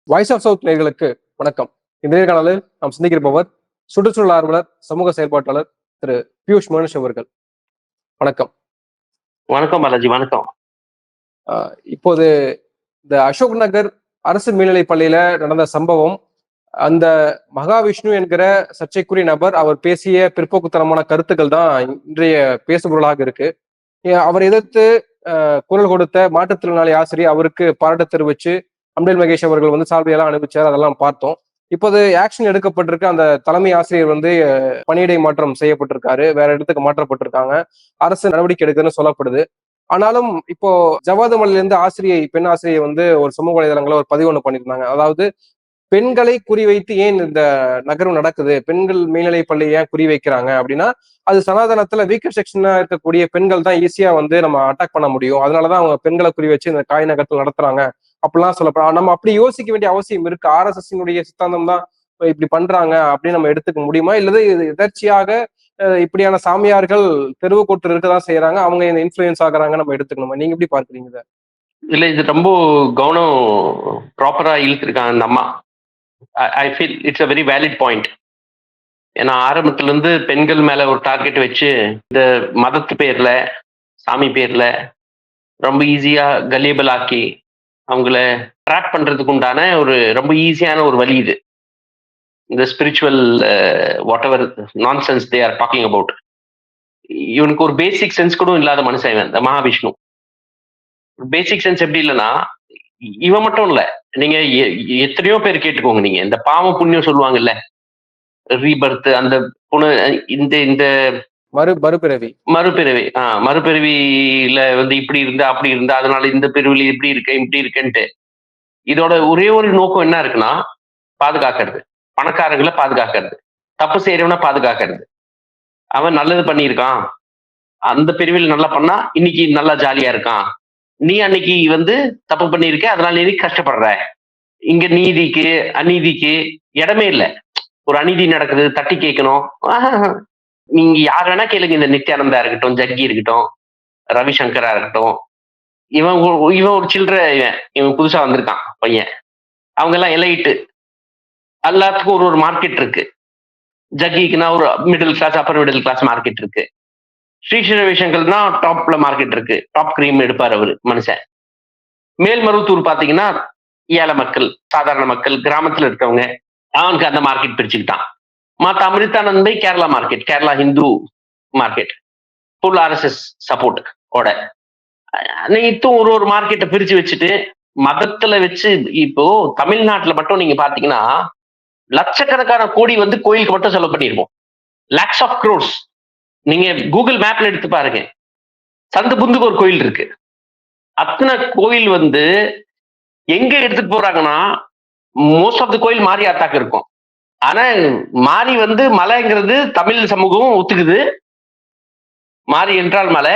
Voice of south நேயர்களுக்கு வணக்கம். இந்த நேர்காணலில் நாம் சிந்திக்கிறப்பவர் சுற்றுச்சூழல் ஆர்வலர், சமூக செயல்பாட்டாளர் திரு பியூஷ் மனுஷ் அவர்கள். வணக்கம். வணக்கம் பாலாஜி. வணக்கம். இப்போது இந்த அசோக் நகர் அரசு மேல்நிலைப் பள்ளியில நடந்த சம்பவம், அந்த மகாவிஷ்ணு என்கிற சர்ச்சைக்குரிய நபர் அவர் பேசிய பிற்போக்குத்தனமான கருத்துக்கள் தான் இன்றைய பேசுபொருளாக இருக்கு. அவர் எதிர்த்து குரல் கொடுத்த மாற்றுத்திறனாளி ஆசிரியர் அவருக்கு பாராட்டு தெரிவிச்சு அம்டேல் மகேஷ் அவர்கள் வந்து சால்வையெல்லாம் அனுப்பிச்சார். அதெல்லாம் பார்த்தோம். இப்போது ஆக்ஷன் எடுக்கப்பட்டிருக்கு. அந்த தலைமை ஆசிரியர் வந்து பணியிடை மாற்றம் செய்யப்பட்டிருக்காரு, வேற இடத்துக்கு மாற்றப்பட்டிருக்காங்க. அரசு நடவடிக்கை எடுக்குதுன்னு சொல்லப்படுது. ஆனாலும் இப்போ ஜவாது மலையில இருந்து பெண் ஆசிரியை வந்து ஒரு சமூக வலைதளங்களை ஒரு பதிவு ஒண்ணு பண்ணியிருந்தாங்க. அதாவது பெண்களை குறிவைத்து ஏன் இந்த நகர்வு நடக்குது, பெண்கள் மேல்நிலை பள்ளி ஏன் குறி வைக்கிறாங்க அப்படின்னா, அது சனாதனத்துல வீக்கர் செக்ஷனா இருக்கக்கூடிய பெண்கள் தான் ஈஸியா வந்து நம்ம அட்டாக் பண்ண முடியும். அதனாலதான் அவங்க பெண்களை குறி வச்சு இந்த காய் நகரத்தில் நடத்துறாங்க அப்படிலாம் சொல்லப்படும். நம்ம அப்படி யோசிக்க வேண்டிய அவசியம் இருக்கு. ஆர்எஸ்எஸ்னுடைய சித்தாந்தம் தான் இப்படி பண்றாங்க அப்படின்னு நம்ம எடுத்துக்க முடியுமா? இல்லது இது எதர்ச்சியாக இப்படியான சாமியார்கள் தெருவு கூட்டு இருக்கதான் செய்யறாங்க, அவங்க இந்த இன்ஃபுளுயன்ஸ் ஆகுறாங்க நம்ம எடுத்துக்கணுமா? நீங்க எப்படி பார்க்குறீங்க இதை? இல்ல, இது ரொம்ப கவனம் ப்ராப்பரா இழுத்துருக்காங்க அந்த அம்மா. I feel it's a very valid point. ஏன்னா ஆரம்பத்துல இருந்து பெண்கள் மேல ஒரு டார்கெட் வச்சு இந்த மதத்து பேர்ல, சாமி பேர்ல ரொம்ப ஈஸியா கலியபிள் ஆக்கி அவங்கள ட்ராக் பண்றதுக்கு உண்டான ஒரு ரொம்ப ஈஸியான ஒரு வழி இது. இந்த spiritual what ever nonsense they are talking about. இவனுக்கு ஒரு பேசிக் சென்ஸ் கூட இல்லாத மனுஷன் இவன், இந்த மகாவிஷ்ணு. பேசிக் சென்ஸ் எப்படி இல்லைன்னா, இவன் மட்டும் இல்ல, நீங்க எத்தனையோ பேர் கேட்டுக்கோங்க. நீங்க இந்த பாவம் புண்ணியம் சொல்லுவாங்கல்ல, ரீபர்த், அந்த புன இந்த இந்த மறுபிறவி மறுபிறவியில வந்து இப்படி இருந்தா அப்படி இருந்தா, அதனால இந்த பிரிவுல இப்படி இருக்கேன்ட்டு இதோட ஒரே ஒரு நோக்கம் என்ன இருக்குன்னா, பாதுகாக்கிறது. பணக்காரங்களை பாதுகாக்கிறது, தப்பு செய்யறவனை பாதுகாக்கிறது. அவன் நல்லது பண்ணியிருக்கான், அந்த பிரிவில் நல்லா பண்ணா இன்னைக்கு நல்லா ஜாலியா இருக்கான். நீ அன்னைக்கு வந்து தப்பு பண்ணியிருக்க, அதனால நீ கஷ்டப்படுற. இங்க நீதிக்கு அநீதிக்கு இடமே இல்லை. ஒரு அநீதி நடக்குது, தட்டி கேட்கணும். நீங்க யார் வேணா கேளுங்க, இந்த நித்யானந்தா இருக்கட்டும், ஜக்கி இருக்கட்டும், ரவிசங்கரா இருக்கட்டும். இவன் ஒரு சில்லற, இவன் புதுசா வந்திருக்கான் பையன். அவங்க எல்லாம் எலைட்டு. எல்லாத்துக்கும் ஒரு மார்க்கெட் இருக்கு. ஜக்கிக்குன்னா ஒரு middle class, upper middle class market இருக்கு. ஸ்ரீ ரவிசங்கர்னா டாப்ல மார்க்கெட் இருக்கு. டாப் கிரீம் எடுப்பார் அவரு மனுஷன். மேல்மருவத்தூர் பாத்தீங்கன்னா ஏழை மக்கள், சாதாரண மக்கள், கிராமத்துல இருக்கவங்க, அவனுக்கு அந்த மார்க்கெட் பிரிச்சுக்கிட்டான். மத்த அமிர்தானந்தை Kerala market, Kerala Hindu market, full RSS support ஓட. அனைத்தும் ஒரு மார்க்கெட்டை பிரிச்சு வச்சுட்டு மதத்துல வச்சு. இப்போ தமிழ்நாட்டுல மட்டும் நீங்க பாத்தீங்கன்னா லட்சக்கணக்கான கோடி வந்து கோயிலுக்கு மட்டும் செலவு பண்ணிருக்கோம். லேக்ஸ் ஆஃப் க்ரோர்ஸ். நீங்க கூகுள் மேப்ல எடுத்து பாருங்க, சந்து புந்துக்கு ஒரு கோயில் இருக்கு. அத்தனை கோயில் வந்து எங்க எடுத்துட்டு போறாங்கன்னா, மோஸ்ட் ஆஃப் த கோயில் மாரியாத்தாக்கு இருக்கும். ஆனா மாரி வந்து மலைங்கிறது தமிழ் சமூகம் ஒத்துக்குது, மாரி என்றால் மலை.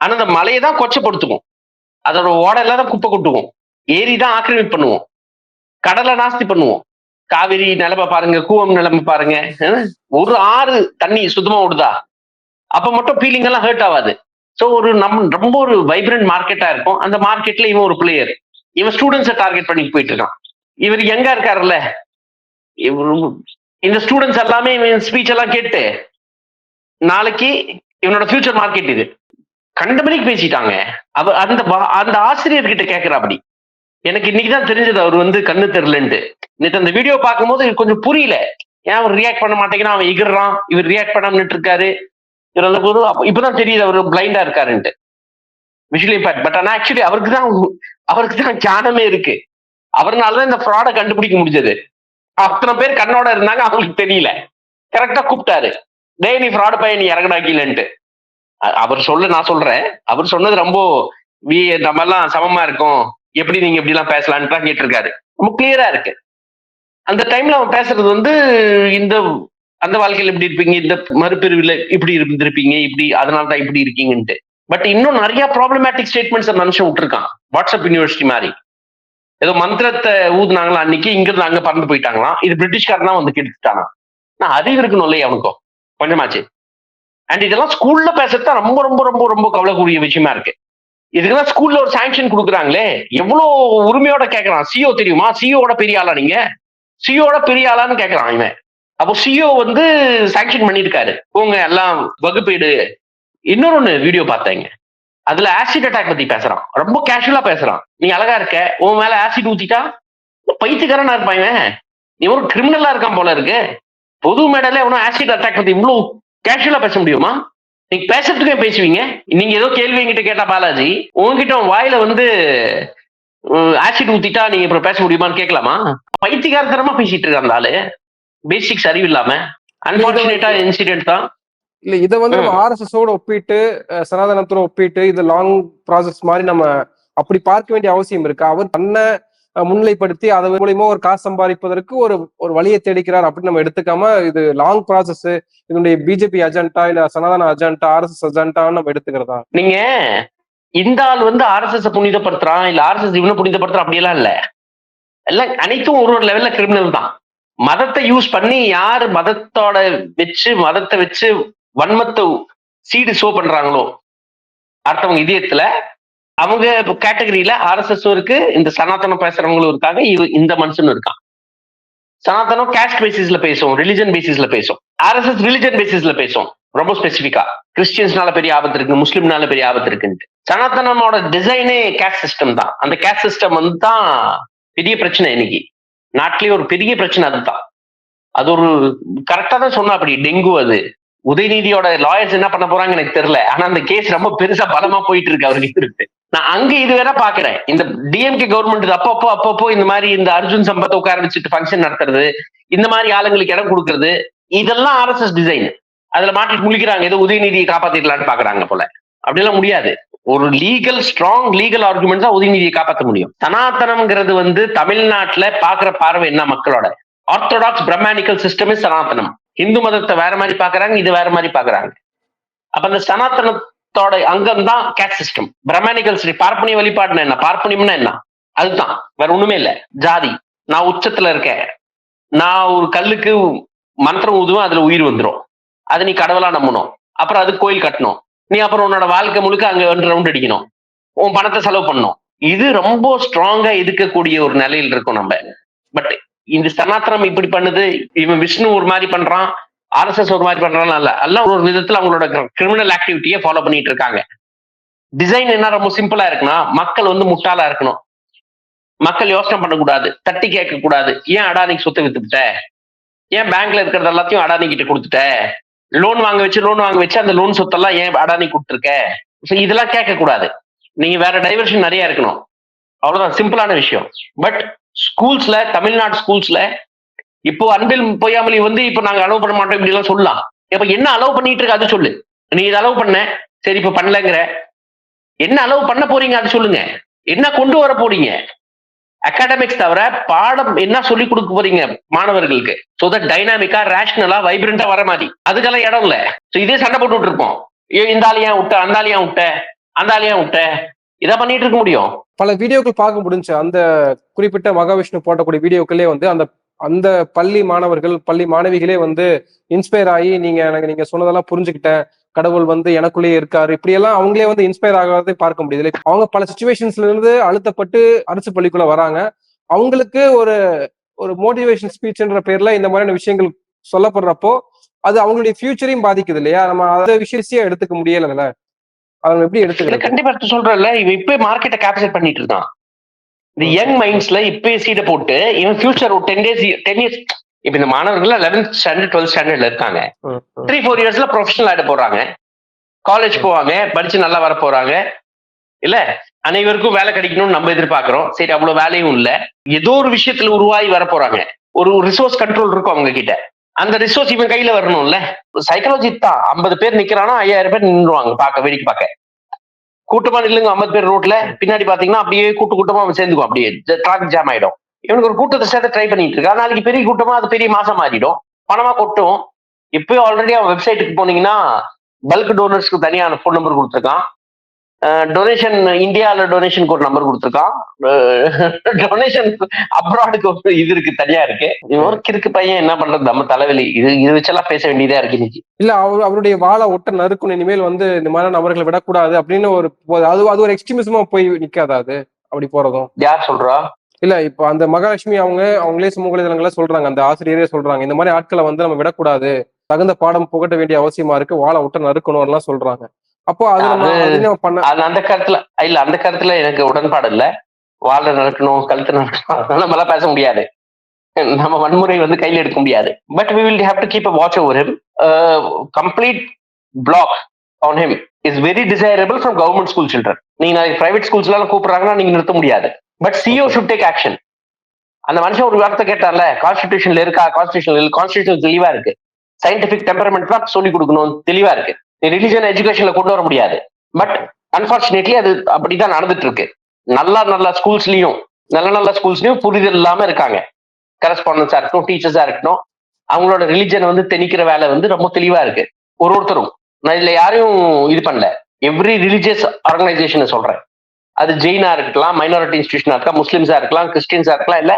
ஆனா அந்த மலையை தான் கொச்சப்படுத்துவோம், அதோட ஓடையில தான் குப்பை கொட்டுவோம், ஏரி தான் ஆக்கிரமிப்பு பண்ணுவோம், கடலை நாஸ்தி பண்ணுவோம். காவிரி நிலைமை பாருங்க, கூவம் நிலைமை பாருங்க. ஒரு ஆறு தண்ணி சுத்தமா விடுதா? அப்ப மட்டும் ஃபீலிங் எல்லாம் ஹர்ட் ஆகாது. ஸோ ரொம்ப ஒரு வைப்ரண்ட் மார்க்கெட்டா இருக்கும். அந்த மார்க்கெட்ல இவன் ஒரு பிளேயர். இவன் ஸ்டூடெண்ட்ஸை டார்கெட் பண்ணி போயிட்டு இருக்கான். இவர் எங்க இருக்காருல்ல, இந்த ஸ்டூடெண்ட்ஸ் எல்லாமே இவன் ஸ்பீச் எல்லாம் கேட்டு நாளைக்கு இவனோட ஃபியூச்சர் மார்க்கெட் இது. கண்டமணிக்கு பேசிட்டாங்க. அவர் அந்த ஆசிரியர்கிட்ட கேட்கிறாப்படி. எனக்கு இன்னைக்குதான் தெரிஞ்சது அவர் வந்து கண்ணு தெரியலன்ட்டு. நேற்று அந்த வீடியோ பார்க்கும்போது கொஞ்சம் புரியல, ஏன் அவர் ரியாக்ட் பண்ண மாட்டேங்கிறான், அவன் எகிர்றான், இவர் ரியாக்ட் பண்ணாமட்டு இருக்காரு. இப்பதான் தெரியுது அவர் பிளைண்டா இருக்காருன்ட்டு, விஷுவல் இம்பாக்ட். பட் ஆனா ஆக்சுவலி அவருக்கு தான் ஞானமே இருக்கு. அவர்னாலதான் இந்த ஃப்ராடை கண்டுபிடிக்க முடிஞ்சது. அத்தனை பேர் கண்ணோட இருந்தாங்க, அவங்களுக்கு தெரியல. கரெக்டா கூப்பிட்டாரு, டே நீ ஃப்ராடு பையன், நீ இறங்கடாக்கலன்ட்டு. நான் சொல்றேன், அவர் சொன்னது ரொம்ப நம்ம எல்லாம் சமமா இருக்கும், எப்படி நீங்க இப்படி எல்லாம் பேசலான்னு தான் கேட்டிருக்காரு. ரொம்ப கிளியரா இருக்கு. அந்த டைம்ல அவன் பேசுறது வந்து அந்த வாழ்க்கையில இப்படி இருப்பீங்க, இந்த மறுபிரிவுல இப்படி இருந்திருப்பீங்க, இப்படி அதனாலதான் இப்படி இருக்கீங்கன்ட்டு. பட் இன்னும் நிறைய ப்ராப்ளமேட்டிக் ஸ்டேட்மெண்ட்ஸ் மனுஷன் விட்டுருக்கான். வாட்ஸ்அப் யூனிவர்சிட்டி மாதிரி ஏதோ மந்திரத்தை ஊதுனாங்களா அன்னைக்கு, இங்க இருந்து அங்க பறந்து போயிட்டாங்களாம். இது பிரிட்டிஷ்காரன் தான் வந்து கெடுத்துட்டானா. நான் அறிவு இருக்கணும் இல்லையா அவனுக்கும் கொஞ்சமாச்சு. அண்ட் இதெல்லாம் ஸ்கூல்ல பேசுறதுதான் ரொம்ப ரொம்ப ரொம்ப ரொம்ப கவலைக்கூடிய விஷயமா இருக்கு. இதுக்குதான் ஸ்கூல்ல ஒரு சாங்ஷன் கொடுக்குறாங்களே, எவ்வளவு உரிமையோட கேட்கறான். சிஓ தெரியுமா? சிஓட பெரிய ஆளா நீங்க? சிஓட பெரிய ஆளான்னு கேட்கறான் இவன். அப்போ சிஓ வந்து சாங்ஷன் பண்ணிருக்காரு, போங்க எல்லாம் வகுப்பீடு. இன்னொன்னு வீடியோ பார்த்தேங்க, அதுல ஆசிட் அட்டாக் பத்தி பேசுறான், ரொம்ப கேஷுவலா பேசுறான். நீ அழகா இருக்க, உன் மேல ஆசிட் ஊத்திட்டா பைத்தியக்காரனா இருப்பான் இவன், நீ ஒரு கிரிமினலா இருக்கான் போல இருக்கு. பொது மேடையில எவனும் ஆசிட் அட்டாக் பத்தி இவ்வளவு கேஷுவலா பேச முடியுமா? நீங்க பேசுறதுக்கே பேசுவீங்க. நீங்க ஏதோ கேள்வி என்கிட்ட கேட்டா பாலாஜி, உங்ககிட்ட வாயில வந்து ஆசிட் ஊத்திட்டா நீங்க அப்புறம் பேச முடியுமான்னு கேட்கலாமா? பைத்தியக்காரத்தனமா பேசிட்டு இருக்க அந்த ஆளு, பேசிக்ஸ் அறிவு இல்லாம. அன்பார்ச்சுனேட்டா இன்சிடென்ட் தான். இல்ல இதை வந்து நம்ம ஆர்எஸ்எஸோட ஒப்பிட்டு சனாதனத்தோட ஒப்பிட்டு இது லாங் ப்ராசஸ் மாதிரி நம்ம அப்படி பார்க்க வேண்டிய அவசியம் இருக்கு. அவர் தன்னை முன்னிலைப்படுத்தி அதன் மூலியமா ஒரு காசு சம்பாதிப்பதற்கு ஒரு ஒரு வழியை தேடிக்கிறார் அப்படின்னு நம்ம எடுத்துக்காம இது லாங் ப்ராசஸ், இதனுடைய பிஜேபி அஜெண்டா இல்ல சனாதன அஜெண்டா ஆர்எஸ்எஸ் அஜெண்டான்னு நம்ம எடுத்துக்கிறதா? நீங்க இந்த ஆள் வந்து ஆர்எஸ்எஸ் புனிதப்படுத்துறான் இல்ல ஆர்எஸ்எஸ் இவனை புனிதப்படுத்துறான் அப்படியெல்லாம் இல்ல. எல்லாம் அனைத்தும் ஒரு ஒரு லெவல்ல கிரிமினல் தான். மதத்தை யூஸ் பண்ணி யாரு மதத்தோட மதத்தை வச்சு வன்மத்தை சீடு ஷோ பண்றாங்களோ அடுத்தவங்க இதயத்துல, அவங்க கேட்டகரியில ஆர்எஸ்எஸ் இருக்கு, இந்த சனாதனம் பேசுறவங்களும் இருக்காங்க, இந்த மனுஷனும் இருக்கான். சனாதனம் கேஸ்ட் பேசிஸ்ல பேசும், ரிலிஜன் பேசிஸ்ல பேசும். ஆர்எஸ்எஸ் ரிலிஜன் பேசிஸ்ல பேசும், ரொம்ப ஸ்பெசிபிக்கா. கிறிஸ்டியன்ஸ்னால பெரிய ஆபத்து இருக்கு, முஸ்லிம்னால பெரிய ஆபத்து இருக்குன்ட்டு. சனாதனமோட டிசைனே கேஸ்ட் சிஸ்டம் தான். அந்த கேஸ்ட் சிஸ்டம் வந்து தான் பெரிய பிரச்சனை இன்னைக்கு நாட்டிலேயே ஒரு பெரிய பிரச்சனை. அதுதான் அது ஒரு கரெக்டா தான் சொன்னா. அப்படி டெங்கு அது உதயநிதியோட லாயர்ஸ் என்ன பண்ண போறாங்க எனக்கு தெரியல. ஆனா அந்த கேஸ் ரொம்ப பெருசா பலமா போயிட்டு இருக்கு அவருக்கு இருக்கு. நான் அங்க இது வேற பாக்குறேன், இந்த டிஎம்கே கவர்மெண்ட் அப்பப்போ இந்த மாதிரி இந்த அர்ஜுன் சம்பத்தை உட்கார வச்சுட்டு ஃபங்க்ஷன் நடத்துறது, இந்த மாதிரி ஆளுங்களுக்கு இடம் கொடுக்கறது, இதெல்லாம் ஆர்எஸ்எஸ் டிசைன். அதுல மாட்டிட்டு முழிக்கிறாங்க, ஏதோ உதயநிதியை காப்பாத்திடலான்னு பாக்குறாங்க போல. அப்படிலாம் முடியாது. ஒரு ஸ்ட்ராங் லீகல் ஆர்குமெண்ட் தான் உதயநிதியை காப்பாற்ற முடியும். சனாதனம்ங்கிறது வந்து தமிழ்நாட்டுல பாக்குற பார்வை என்ன, மக்களோட ஆர்த்தோடாக்ஸ் பிரம்மானிக்கல் சிஸ்டமே சனாதனம். இந்து மதத்தை வேற மாதிரி பாக்குறாங்க, இது வேற மாதிரி பாக்குறாங்க. அப்ப அந்த சனாதனத்தோட அங்கம் தான் கேஸ்ட் சிஸ்டம். பிரம்மானிக்கல் பார்ப்பனிய வழிபாடுனா என்ன, பார்ப்பனியம்னா என்ன, அதுதான், வேற ஒண்ணுமே இல்ல. ஜாதி, நான் உச்சத்துல இருக்கேன், நான் ஒரு கல்லுக்கு மந்திரம் ஊதுவேன், அதுல உயிர் வந்துடும், அதை நீ கடவுளா நம்பணும், அப்புறம் அது கோயில் கட்டணும், நீ அப்புறம் உன்னோட வாழ்க்கை முழுக்க அங்க ரவுண்ட் அடிக்கணும், உன் பணத்தை செலவு பண்ணணும். இது ரொம்ப ஸ்ட்ராங்கா இருக்கக்கூடிய ஒரு நிலையில் இருக்கும் நம்ம. பட் இந்த சனாதனம் இப்படி பண்ணுது, இவன் விஷ்ணு ஒரு மாதிரி பண்றான், ஆர்எஸ்எஸ் ஒரு மாதிரி பண்றான், அல்ல எல்லாம் ஒரு விதத்துல அவங்களோட கிரிமினல் ஆக்டிவிட்டியை ஃபாலோ பண்ணிட்டு இருக்காங்க. டிசைன் என்ன ரொம்ப சிம்பிளா இருக்குன்னா, மக்கள் வந்து முட்டாளா இருக்கணும், மக்கள் யோசனை பண்ணக்கூடாது, தட்டி கேட்க கூடாது. ஏன் அடானிக்கு சொத்து வித்துட்ட, ஏன் பேங்க்ல இருக்கிறது எல்லாத்தையும் அடானி கிட்ட கொடுத்துட்ட, லோன் வாங்க வச்சு அந்த லோன் சொத்தெல்லாம் ஏன் அடானி கொடுத்துருக்க, இதெல்லாம் கேட்க கூடாது. நீங்க வேற டைவர்ஷன் நிறைய இருக்கணும், அவ்வளவுதான், சிம்பிளான விஷயம். பட் ஸ்கூல்ஸ்ல, தமிழ்நாடு ஸ்கூல்ஸ்ல இப்போ அன்பில் பொய்யாமலி வந்து இப்ப நாங்க அலோவ் பண்ண மாட்டோம் இப்படி எல்லாம் சொல்லலாம். இப்ப என்ன அலோவ் பண்ணிட்டு இருக்க அது சொல்லு. நீ இதை அலோவ் பண்ண, சரி இப்ப பண்ணலங்கிற, என்ன அலோவ் பண்ண போறீங்க அது சொல்லுங்க. என்ன கொண்டு வர போறீங்க, அகாடமிக்ஸ் தவிர பாடம் என்ன சொல்லி கொடுக்க போறீங்க மாணவர்களுக்கு, சோ தட் டைனாமிக்கா, ரேஷனலா, வைப்ரண்டா வர மாதிரி. அதுக்கெல்லாம் இடம் இல்ல. இதே சண்டை போட்டு இருப்போம், இந்த ஆளியா விட்ட, அந்த ஆளியா விட்ட, அந்த ஆளியா விட்ட, இதை பண்ணிட்டு இருக்க முடியும். பல வீடியோக்கள் பார்க்க முடிஞ்சு, அந்த குறிப்பிட்ட மகாவிஷ்ணு போட்டக்கூடிய வீடியோக்களே வந்து அந்த அந்த பள்ளி மாணவர்கள், பள்ளி மாணவிகளே வந்து இன்ஸ்பயர் ஆகி, நீங்க சொன்னதெல்லாம் புரிஞ்சுக்கிட்டேன், கடவுள் வந்து எனக்குள்ளேயே இருக்காரு, இப்படி எல்லாம் அவங்களே வந்து இன்ஸ்பயர் ஆகாததை பார்க்க முடியுது. அவங்க பல சிச்சுவேஷன்ஸ்ல இருந்து அழுத்தப்பட்டு அரசு பள்ளிக்குள்ள வராங்க. அவங்களுக்கு ஒரு ஒரு மோட்டிவேஷன் ஸ்பீச்ன்ற பேர்ல இந்த மாதிரியான விஷயங்கள் சொல்லப்படுறப்போ அது அவங்களுடைய ஃபியூச்சரையும் பாதிக்குது இல்லையா? நம்ம அதை விஷயத்தையே எடுத்துக்க முடியல. அதை எப்படி எடுத்துக்க? கண்டிப்பா சொல்றேன்ல, இவன் இப்ப மார்க்கெட்டை கேப்சர் பண்ணிட்டு இருக்கான். இந்த யங் மைண்ட்ஸ்ல இப்ப சீடை போட்டு இவன் ஃபியூச்சர் ஒரு 10 இயர்ஸ், இப்ப இந்த மாணவர்கள் 11th ஸ்டாண்டர்ட் 12th ஸ்டாண்டர்ட்ல இருக்காங்க, 3-4 இயர்ஸ்ல ப்ரொஃபஷனல் ஆயிட போறாங்க, காலேஜ் போவாங்க, படிச்சு நல்லா வர போறாங்க. இல்ல அனைவருக்கும் வேலை கிடைக்கணும்னு நம்ம எதிர்பார்க்கிறோம், சரி அவ்வளவு வேலையும் இல்ல, ஏதோ ஒரு விஷயத்துல உருவாகி வர போறாங்க. ஒரு ரிசோர்ஸ் கண்ட்ரோல் இருக்கும் அவங்க கிட்ட, அந்த ரிசோர்ஸ் இவன் கையில வரணும்ல. சைக்காலஜி தான், 50 பேர் நிக்கிறானா 5000 பேர் நின்றுவாங்க பார்க்க, வேடிக்கை பார்க்க. கூட்டமா நில்லுங்க 50 பேர் ரோட்ல, பின்னாடி பாத்தீங்கன்னா அப்படியே கூட்டமா அவன் சேர்ந்துக்கும், அப்படியே டிராபிக் ஜாம் ஆயிடும். இவனுக்கு ஒரு கூட்டத்தை சேர்த்து ட்ரை பண்ணிட்டு இருக்கா, நாளைக்கு பெரிய கூட்டமா அது பெரிய மாசம் மாறிடும், பணமா கொட்டும். இப்பயும் ஆல்ரெடி அவன் வெப்சைட்டுக்கு போனீங்கன்னா பல்க் டோனர்ஸ்க்கு தனியான போன் நம்பர் கொடுத்துருக்கான், டொனேஷன் இந்தியாவில் டொனேஷனுக்கு ஒரு நம்பர் கொடுத்துருக்கான், டொனேஷன் அப்ராடுக்கு ஒரு இது இருக்கு, தனியா இருக்கு. இவருக்கு இருக்கு பையன் என்ன பண்றது, நம்ம தலைவலி இது வச்செல்லாம் பேச வேண்டியதா இருக்கு இன்னைக்கு. இல்ல அவருடைய வாழை ஒட்ட நறுக்கணும், இனிமேல் வந்து இந்த மாதிரி நபர்களை விடக்கூடாது அப்படின்னு ஒரு அது ஒரு எக்ஸ்ட்ரீமிசமா போய் நிக்காதா அது அப்படி போறதும்? யார் சொல்றா? இல்ல இப்ப அந்த மகாலட்சுமி அவங்களே சமூக வலைதளங்கள சொல்றாங்க, அந்த ஆசிரியரே சொல்றாங்க இந்த மாதிரி ஆட்களை வந்து நம்ம விடக்கூடாது, தகுந்த பாடம் புகட்ட வேண்டிய அவசியமா இருக்கு, வாழை ஒட்ட நறுக்கணும் எல்லாம் சொல்றாங்க. அப்போ அது நம்ம பண்ண அந்த கருத்துல இல்ல, அந்த கருத்துல எனக்கு உடன்பாடு இல்ல. வாழை நடக்கணும், கழுத்து நடக்கணும், அதெல்லாம் நம்ம எல்லாம் பேச முடியாது. நம்ம வன்முறை வந்து கையில் எடுக்க முடியாது. But we will have to keep a watch over him. Complete block on him is very desirable from government school children. நீங்க பிரைவேட் ஸ்கூல்ஸ்ல எல்லாம் கூப்பிடுறாங்கன்னா நீங்க நிறுத்த முடியாது. But CEO should take action. அந்த மனுஷன் ஒரு வார்த்தை கேட்டார்ல, கான்ஸ்டிடியூஷன்ல இருக்கா, கான்ஸ்டிடியூஷன் தெளிவா இருக்கு, சயின்டிபிக் டெம்பரமெண்ட் தான் சொல்லி கொடுக்கணும் தெளிவா இருக்கு, ரிலிஜன் எஜுகேஷன்ல கொண்டு வர முடியாது. பட் அன்பார்ச்சுனேட்லி அது அப்படிதான் நடந்துட்டு இருக்கு. நல்ல ஸ்கூல்ஸ்லயும் புரிதல் இல்லாம இருக்காங்க. கரஸ்பாண்டன்ஸா இருக்கட்டும், டீச்சர்ஸா இருக்கட்டும், அவங்களோட ரிலிஜன் வந்து திணிக்கிற வேலை வந்து ரொம்ப தெளிவா இருக்கு ஒருத்தரும். நான் இதுல யாரையும் இது பண்ணல, எவ்ரி ரிலிஜியஸ் ஆர்கனைசேஷன் சொல்றேன். அது ஜெயினா இருக்கலாம், மைனாரிட்டி இன்ஸ்டிடியூஷனா இருக்கலாம், முஸ்லிம்ஸா இருக்கலாம், கிறிஸ்டியன்ஸா இருக்கலாம், இல்ல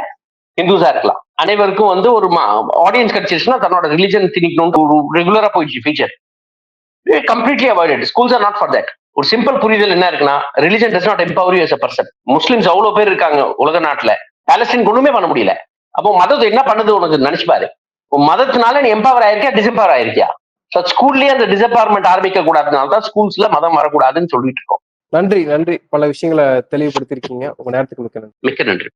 ஹிந்துஸா இருக்கலாம், அனைவருக்கும் வந்து ஒரு ஆடியன்ஸ் கிடைச்சிருச்சுன்னா தன்னோட ரிலிஜன் திணிக்கணும்னு ரெகுலரா போயிடுச்சு feature. Completely avoided. Schools are not for that. ஒரு சிம்பிள் புரிதல் என்ன இருக்குன்னா, religion does not empower you as a person. Muslims அவ்வளவு பேர் இருக்காங்க உலக நாட்டுல, பாலஸ்தீன் ஒண்ணுமே பண்ண முடியல. அப்போ மதம் என்ன பண்ணுது உனக்கு நினைச்சு பாரு. மதத்தினால நீ எம்பவர் ஆயிருக்கியா, டிஸ்எம்பவர் ஆயிருக்கியா? ஸ்கூல்லயே அந்த டிஸ்எம்பவர்மெண்ட் ஆரம்பிக்க கூடாதுனால தான் ஸ்கூல்ஸ்ல மதம் வரக்கூடாதுன்னு சொல்லிட்டு இருக்கோம். நன்றி, பல விஷயங்களை தெளிவுபடுத்திருக்கீங்க. உங்க நேரத்துக்கு மிக்க நன்றி. மிக்க நன்றி.